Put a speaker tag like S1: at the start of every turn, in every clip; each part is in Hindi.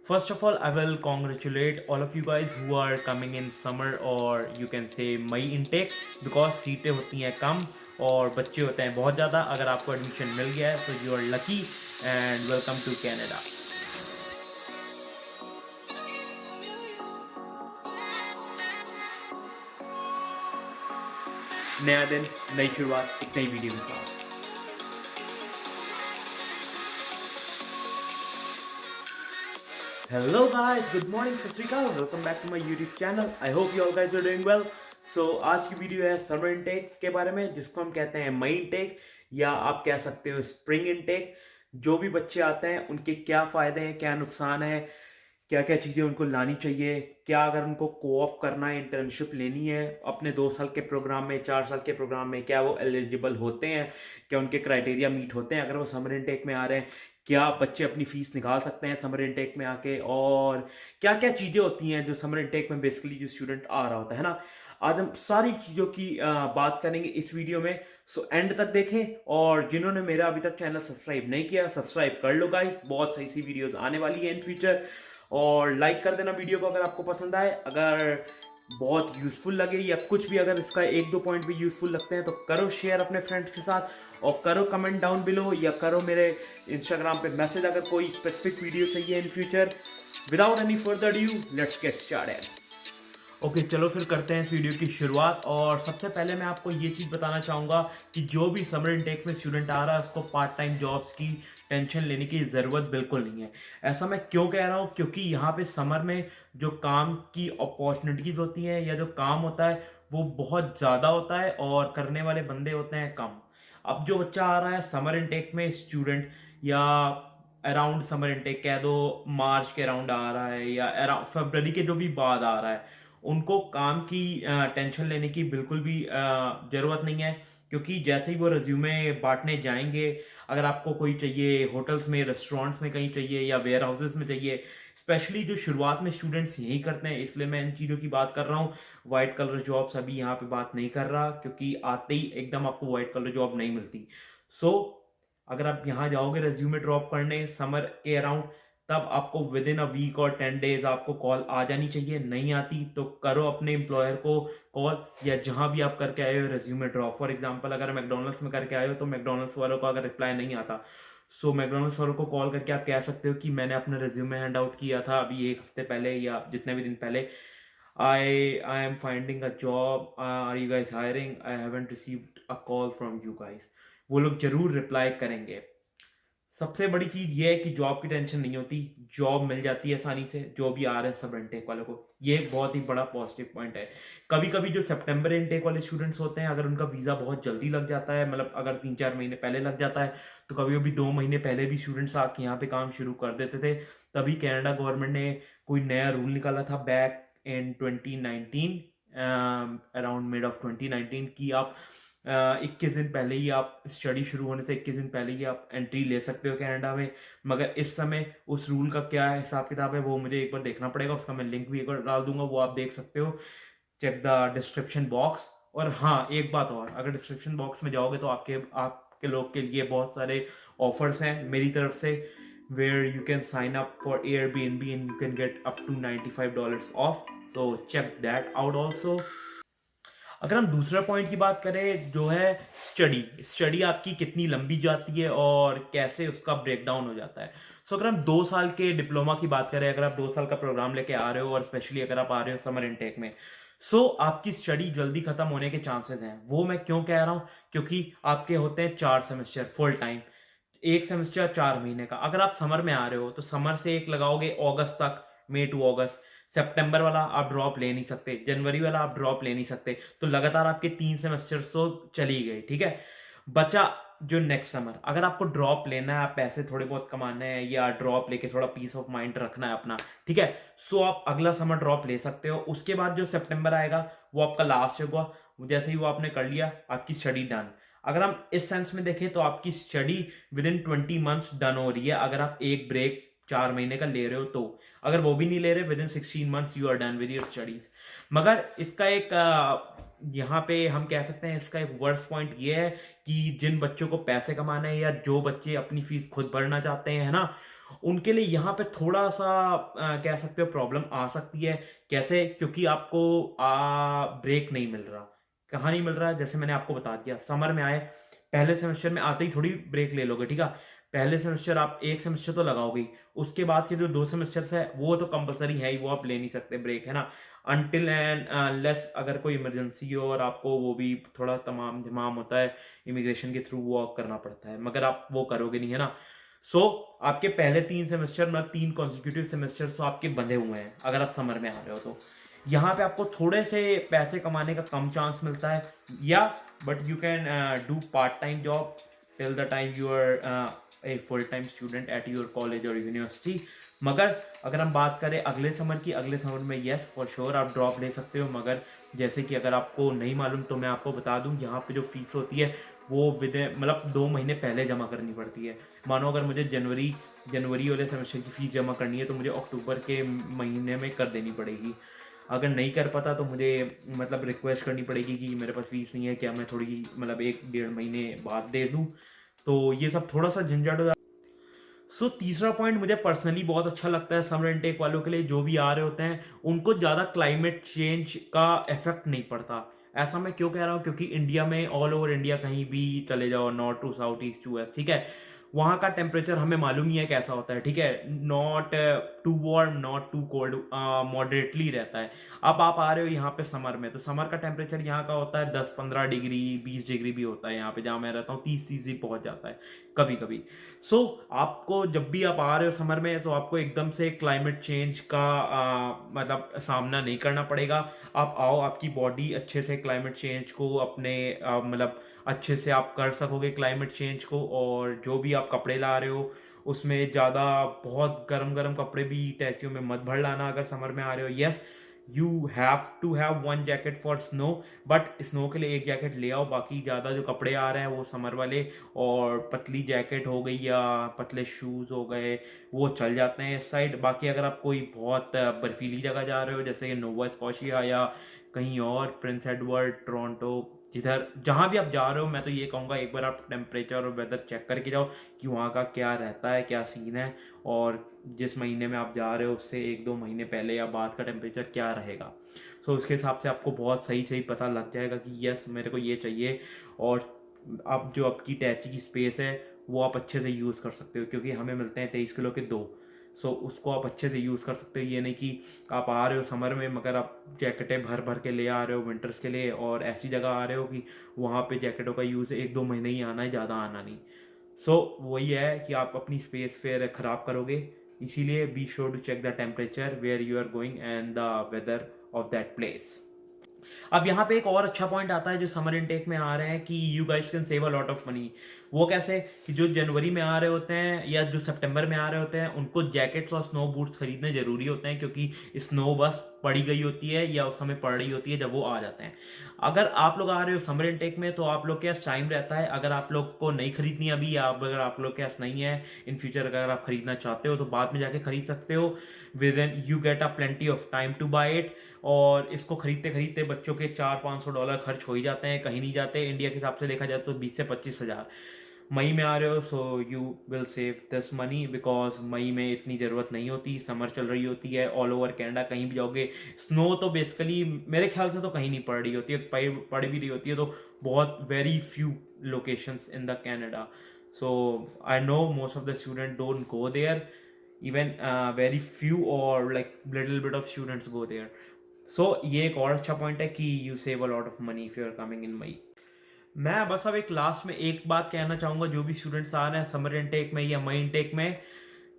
S1: First of all, I will congratulate all of you guys who are coming in summer or you can say May intake because सीटें होती हैं कम और बच्चे होते हैं बहुत ज़्यादा. अगर आपको एडमिशन मिल गया है so you are lucky and welcome to Canada. नया दिन, नई शुरुआत, एक नई वीडियो के साथ. Hello guys, good morning, सत श्री अकाल, welcome back to my YouTube channel. I hope you all guys are doing well. So आज की वीडियो है समर इनटेक के बारे में जिसको हम कहते हैं मई इनटेक या आप कह सकते हो स्प्रिंग इनटेक. जो भी बच्चे आते हैं उनके क्या फ़ायदे हैं, क्या नुकसान है, क्या क्या चीज़ें उनको लानी चाहिए, क्या अगर उनको कोऑप करना है, इंटर्नशिप लेनी है अपने 2 साल के प्रोग्राम में, 4 साल के प्रोग्राम में, क्या वो एलिजिबल होते हैं, क्या उनके क्राइटेरिया मीट होते हैं अगर वो समर इनटेक में आ रहे हैं, क्या बच्चे अपनी फ़ीस निकाल सकते हैं समर इनटेक में आके, और क्या क्या चीज़ें होती हैं जो समर इनटेक में बेसिकली जो स्टूडेंट आ रहा होता है ना. आज हम सारी चीज़ों की बात करेंगे इस वीडियो में. सो एंड तक देखें और जिन्होंने मेरा अभी तक चैनल सब्सक्राइब नहीं किया सब्सक्राइब कर लो गाइस. बहुत सही सी वीडियोस आने वाली है इन फ्यूचर. और लाइक कर देना वीडियो को अगर आपको पसंद आए. अगर बहुत यूज़फुल लगे या कुछ भी अगर इसका एक दो पॉइंट भी यूज़फुल लगते हैं तो करो शेयर अपने फ्रेंड्स के साथ और करो कमेंट डाउन बिलो या करो मेरे इंस्टाग्राम पे मैसेज अगर कोई स्पेसिफिक वीडियो चाहिए in future. Without any further due let's get started. Okay चलो फिर करते हैं इस वीडियो की शुरुआत. और सबसे पहले मैं आपको ये चीज़ बताना चाहूँगा कि जो भी समर इनटेक में स्टूडेंट आ रहा है उसको पार्ट टाइम जॉब्स की टेंशन लेने की ज़रूरत बिल्कुल नहीं है. ऐसा मैं क्यों कह रहा हूँ, क्योंकि यहाँ पे समर में जो काम की अपॉर्चुनिटीज़ होती हैं या जो काम होता है वो बहुत ज़्यादा होता है और करने वाले बंदे होते हैं कम. अब जो बच्चा आ रहा है समर इनटेक में स्टूडेंट या अराउंड समर इनटेक कह दो मार्च के अराउंड आ रहा है या अराउंड फरवरी के जो भी बाद आ रहा है, उनको काम की टेंशन लेने की बिल्कुल भी ज़रूरत नहीं है. क्योंकि जैसे ही वो रिज्यूमे बांटने जाएंगे, अगर आपको कोई चाहिए होटल्स में, रेस्टोरेंट्स में कहीं चाहिए या वेयर हाउसेस में चाहिए, स्पेशली जो शुरुआत में स्टूडेंट्स यही करते हैं इसलिए मैं इन चीज़ों की बात कर रहा हूँ. वाइट कलर जॉब्स अभी यहाँ पे बात नहीं कर रहा क्योंकि आते ही एकदम आपको वाइट कलर जॉब नहीं मिलती. सो अगर आप यहाँ जाओगे रेज्यूमे ड्रॉप करने समर के अराउंड, तब आपको विद इन अ वीक और 10 डेज आपको कॉल आ जानी चाहिए. नहीं आती तो करो अपने एम्प्लॉयर को कॉल या जहां भी आप करके आए हो रेज्यूमे ड्रॉप. फॉर एग्जांपल अगर मैकडोनल्ड्स में करके आए हो तो मैकडोनल्ड्स वालों का अगर रिप्लाई नहीं आता सो मैकडोनल्ड्स वालों को कॉल करके आप कह सकते हो कि मैंने अपना रेज्यूमे हैंड आउट किया था अभी एक हफ्ते पहले या जितने भी दिन पहले. I am finding a job, are you guys hiring, I haven't received a call from you guys. वो लोग जरूर रिप्लाई करेंगे. सबसे बड़ी चीज ये है कि जॉब की टेंशन नहीं होती, जॉब मिल जाती है आसानी से जो भी आ रहे हैं सब इनटेक वालों को. ये एक बहुत ही बड़ा पॉजिटिव पॉइंट है. कभी कभी जो सितंबर इनटेक वाले स्टूडेंट्स होते हैं अगर उनका वीज़ा बहुत जल्दी लग जाता है, मतलब अगर 3-4 महीने पहले लग जाता है, तो कभी कभी 2 महीने पहले भी स्टूडेंट्स आके यहाँ पे काम शुरू कर देते थे. तभी कनाडा गवर्नमेंट ने कोई नया रूल निकाला था back in 2019, around mid of 2019, कि आप 21 दिन पहले ही आप स्टडी शुरू होने से 21 दिन पहले ही आप एंट्री ले सकते हो कनाडा में. मगर इस समय उस रूल का क्या हिसाब किताब है वो मुझे एक बार देखना पड़ेगा. उसका मैं लिंक भी एक बार डाल दूंगा, वो आप देख सकते हो. Check the description box. और हाँ, एक बात और, अगर डिस्क्रिप्शन बॉक्स में जाओगे तो आपके लोग के लिए बहुत सारे ऑफर्स हैं मेरी तरफ से, where you can sign up for Airbnb and you can get up to $95 off. So check that out also. अगर हम दूसरा पॉइंट की बात करें जो है स्टडी, स्टडी आपकी कितनी लंबी जाती है और कैसे उसका ब्रेकडाउन हो जाता है. सो अगर हम 2 साल के डिप्लोमा की बात करें, अगर आप 2 साल का प्रोग्राम लेके आ रहे हो और स्पेशली अगर आप आ रहे हो समर इनटेक में, सो आपकी स्टडी जल्दी खत्म होने के चांसेस हैं. वो मैं क्यों कह रहा हूँ, क्योंकि आपके होते हैं 4 सेमेस्टर फुल टाइम. एक सेमेस्टर 4 महीने का. अगर आप समर में आ रहे हो तो समर से एक लगाओगे अगस्त तक, मई टू अगस्त. सितंबर वाला आप ड्रॉप ले नहीं सकते, जनवरी वाला आप ड्रॉप ले नहीं सकते, तो लगातार आपके 3 सेमेस्टर तो चली गई. ठीक है, बचा जो नेक्स्ट समर. अगर आपको ड्रॉप लेना है, आप पैसे थोड़े बहुत कमाने हैं या ड्रॉप लेके थोड़ा पीस ऑफ माइंड रखना है अपना, ठीक है, सो आप अगला समर ड्रॉप ले सकते हो. उसके बाद जो सितंबर आएगा वो आपका लास्ट होगा. जैसे ही वो आपने कर लिया आपकी स्टडी डन. अगर हम इस सेंस में देखें तो आपकी study with in 20 months done हो रही है अगर आप एक ब्रेक 4 महीने का ले रहे हो तो. अगर वो भी नहीं ले रहे, within 16 months you are done with your studies. मगर इसका एक यहाँ पे हम कह सकते हैं इसका एक वर्स पॉइंट ये है कि जिन बच्चों को पैसे कमाने हैं या जो बच्चे अपनी फीस खुद भरना चाहते हैं ना, उनके लिए यहाँ पे थोड़ा-सा कह सकते हो प्रॉब्लम आ सकती है। कैसे? क्योंकि आपको ब्रेक नहीं मिल रहा। कहाँ नहीं मिल रहा है? जैसे मैंने आपको बता दिया, समर में आए, पहले सेमेस्टर में आते ही थोड़ी ब्रेक ले लोगे, ठीक है? पहले सेमेस्टर आप 1 सेमेस्टर तो लगाओगे ही, उसके बाद के जो 2 सेमेस्टर्स है, वो तो कंपल्सरी है ही, वो आप ले नहीं सकते ब्रेक, है ना? अनटिल एंड अनलेस अगर कोई इमरजेंसी हो और आपको वो भी थोड़ा तमाम-झाम होता है, इमिग्रेशन के थ्रू वो करना पड़ता है, मगर आप वो करोगे नहीं, है ना? सो आपके पहले 3 सेमेस्टर मतलब 3 कॉन्सेक्यूटिव सेमेस्टर्स तो आपके बंधे हुए हैं, अगर आप समर में आ रहे हो तो। यहाँ पे आपको थोड़े से पैसे कमाने का कम चांस मिलता है, या but you can do part time job till the time you are a full time student at your college और यूनिवर्सिटी। मगर अगर हम बात करें अगले समर की, अगले समर में येस फॉर श्योर आप ड्रॉप ले सकते हो, मगर जैसे कि अगर आपको नहीं मालूम तो मैं आपको बता दूं, यहाँ पे जो फीस होती है वो मतलब 2 महीने पहले जमा करनी पड़ती है। मानो अगर मुझे जनवरी वाले सेमेस्टर की फ़ीस जमा करनी है तो मुझे अक्टूबर के महीने में कर देनी पड़ेगी। अगर नहीं कर पाता तो मुझे मतलब रिक्वेस्ट करनी पड़ेगी कि मेरे पास फ़ीस नहीं है, क्या मैं थोड़ी मतलब 1 डेढ़ महीने बाद दे दूँ? तो ये सब थोड़ा-सा झंझट हो जाता है। सो तीसरा पॉइंट मुझे पर्सनली बहुत अच्छा लगता है समर इनटेक वालों के लिए, जो भी आ रहे होते हैं, उनको ज़्यादा क्लाइमेट चेंज का इफ़ेक्ट नहीं पड़ता। ऐसा मैं क्यों कह रहा हूँ? क्योंकि इंडिया में ऑल ओवर इंडिया कहीं भी चले जाओ, north to south, east to west, ठीक है? वहाँ का टेम्परेचर हमें मालूम ही है कैसा होता है, ठीक है? Not too warm, not too cold, moderately रहता है। अब आप आ रहे हो यहाँ पे समर में, तो समर का टेम्परेचर यहाँ का होता है 10-15 डिग्री, 20 डिग्री भी होता है यहाँ पे, जहाँ मैं रहता हूँ 30-30 भी पहुँच जाता है कभी-कभी। सो आपको जब भी आप आ रहे हो समर में, तो आपको एकदम से क्लाइमेट चेंज का मतलब सामना नहीं करना पड़ेगा। आप आओ, आपकी बॉडी अच्छे से क्लाइमेट चेंज को अपने मतलब अच्छे से आप कर सकोगे क्लाइमेट चेंज को, और जो भी आप कपड़े ला रहे हो उसमें ज़्यादा बहुत गरम-गरम कपड़े भी टैचियों में मत भर लाना अगर समर में आ रहे हो। Yes, you have to have 1 jacket for snow, but snow के लिए 1 जैकेट ले आओ, बाकी ज़्यादा जो कपड़े आ रहे हैं वो समर वाले, और पतली जैकेट हो गई या पतले शूज़ हो गए, वो चल जाते हैं इस साइड। बाकी अगर आप कोई बहुत बर्फीली जगह जा रहे हो, जैसे कि नोवा स्कॉशिया या कहीं और, प्रिंस एडवर्ड, टोरंटो, जिधर जहाँ भी आप जा रहे हो, मैं तो ये कहूँगा एक बार आप टेम्परेचर और वेदर चेक करके जाओ कि वहाँ का क्या रहता है, क्या सीन है, और जिस महीने में आप जा रहे हो उससे 1-2 महीने पहले या बाद का टेम्परेचर क्या रहेगा। सो उसके हिसाब से आपको बहुत सही पता लग जाएगा कि यस मेरे को ये चाहिए। और आप जो आपकी टैची की स्पेस है वो आप अच्छे से यूज़ कर सकते हो, क्योंकि हमें मिलते हैं 23 किलो के 2। सो उसको आप अच्छे से यूज़ कर सकते हो। ये नहीं कि आप आ रहे हो समर में मगर आप जैकेटें भर भर के ले आ रहे हो विंटर्स के लिए, और ऐसी जगह आ रहे हो कि वहाँ पे जैकेटों का यूज़ 1-2 महीने ही आना है, ज़्यादा आना नहीं। सो वही है कि आप अपनी स्पेस फिर खराब करोगे। इसीलिए be sure to check the temperature where you are going and the weather of that place. अब यहाँ पे एक और अच्छा पॉइंट आता है जो समर इनटेक में आ रहे हैं, कि you guys can save a lot of money. वो कैसे? कि जो जनवरी में आ रहे होते हैं या जो सितंबर में आ रहे होते हैं, उनको जैकेट्स और स्नो बूट्स खरीदने जरूरी होते हैं, क्योंकि स्नो बस पड़ी गई होती है या उस समय पड़ रही होती है जब वो आ जाते हैं। अगर आप लोग आ रहे हो समर इनटेक में, तो आप लोग के पास टाइम रहता है। अगर आप लोग को नहीं खरीदनी अभी, या अगर आप लोग के पास नहीं है, इन फ्यूचर अगर आप खरीदना चाहते हो तो बाद में जाके खरीद सकते हो। Within you get a plenty of time to buy it. और इसको खरीदते खरीदते बच्चों के $400-500 खर्च हो ही जाते हैं, कहीं नहीं जाते। इंडिया के हिसाब से देखा जाए तो 20 से 25 हज़ार। मई में आ रहे हो, so you will save this money, because May में इतनी ज़रूरत नहीं होती, समर चल रही होती है ऑल ओवर कनाडा, कहीं भी जाओगे। स्नो तो बेसिकली मेरे ख्याल से तो कहीं नहीं पड़ रही होती है, पड़ भी रही होती है तो बहुत very few locations in the Canada. So I know most of the student don't go there, even very few or like little bit of students go there. So ये एक और अच्छा पॉइंट है कि you save a lot of money if you are coming in May. मैं बस अब एक लास्ट में एक बात कहना चाहूंगा, जो भी स्टूडेंट्स आ रहे हैं समर इनटेक में या मई इनटेक में,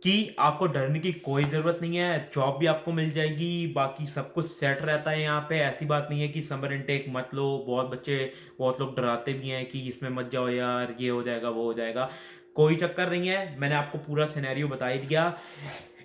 S1: कि आपको डरने की कोई ज़रूरत नहीं है। जॉब भी आपको मिल जाएगी, बाकी सब कुछ सेट रहता है यहाँ पे। ऐसी बात नहीं है कि समर इनटेक मत लो। बहुत लोग डराते भी हैं कि इसमें मत जाओ यार, ये हो जाएगा वो हो जाएगा। कोई चक्कर नहीं है, मैंने आपको पूरा सिनेरियो बता ही दिया।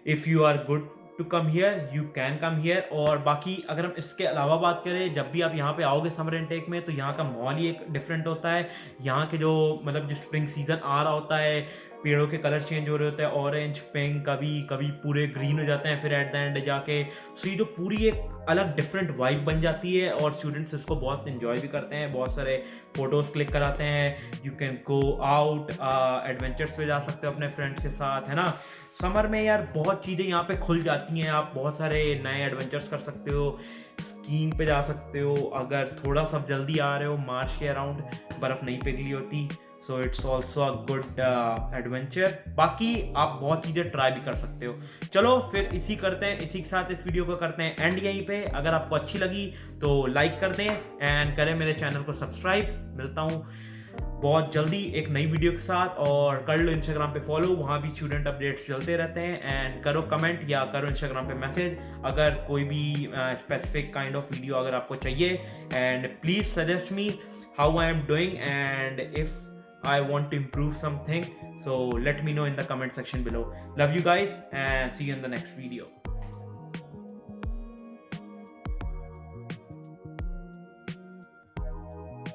S1: If you are good to come here, you can come here. और बाकी अगर हम इसके अलावा बात करें, जब भी आप यहाँ पे आओगे समर इनटेक में, तो यहाँ का माहौल ही एक डिफरेंट होता है। यहाँ के जो मतलब जो स्प्रिंग सीजन आ रहा होता है, पेड़ों के कलर चेंज हो रहे होते हैं, ऑरेंज, पिंक, कभी कभी पूरे ग्रीन हो जाते हैं, फिर एट द एंड जाके सो ये जो पूरी एक अलग डिफरेंट वाइब बन जाती है और स्टूडेंट्स इसको बहुत इन्जॉय भी करते हैं, बहुत सारे फोटोज क्लिक कराते हैं। You can go out, adventures पे जा सकते हो अपने फ्रेंड्स के साथ, है ना। समर में यार बहुत चीज़ें यहाँ पे खुल जाती हैं, आप बहुत सारे नए एडवेंचर्स कर सकते हो, स्कीइंग पे जा सकते हो, अगर थोड़ा सा जल्दी आ रहे हो मार्च के अराउंड, बर्फ़ नहीं पिघली होती, so it's also a good adventure. बाकी आप बहुत चीज़ें ट्राई भी कर सकते हो। चलो फिर इसी के साथ इस वीडियो को करते हैं एंड यहीं पे। अगर आपको अच्छी लगी तो लाइक कर दें एंड करें मेरे चैनल को सब्सक्राइब। मिलता हूँ बहुत जल्दी एक नई वीडियो के साथ, और कर लो इंस्टाग्राम पे फॉलो, वहाँ भी स्टूडेंट अपडेट्स चलते रहते हैं। एंड करो कमेंट या करो इंस्टाग्राम पे मैसेज अगर कोई भी स्पेसिफिक काइंड ऑफ वीडियो अगर आपको चाहिए, and please suggest me how I am doing and if I want to improve something, so let me know in the comment section below. Love you guys and see you in the next video.